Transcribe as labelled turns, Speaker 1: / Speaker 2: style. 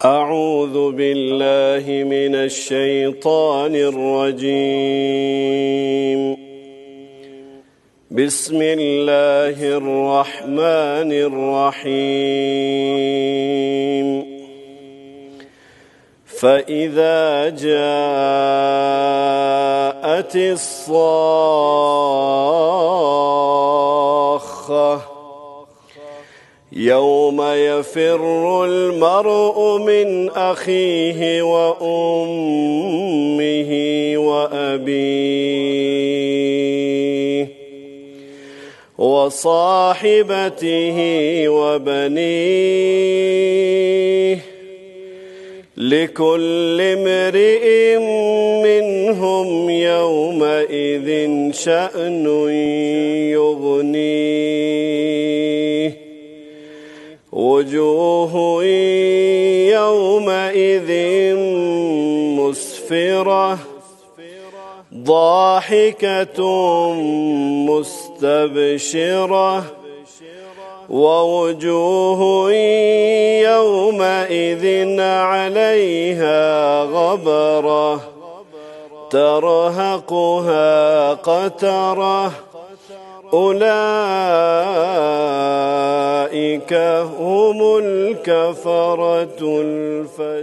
Speaker 1: أعوذ بالله من الشيطان الرجيم. بسم الله الرحمن الرحيم. فإذا جاءت الصاخة يوم يفر المرء من أخيه وأمه وأبيه وصاحبته وبنيه لكل امرئ منهم يومئذ شأن يغنيه وجوه يومئذ مسفرة ضاحكة مستبشرة ووجوه يومئذ عليها غبرة ترهقها قترة أولئك هم الكفرة الفجرة.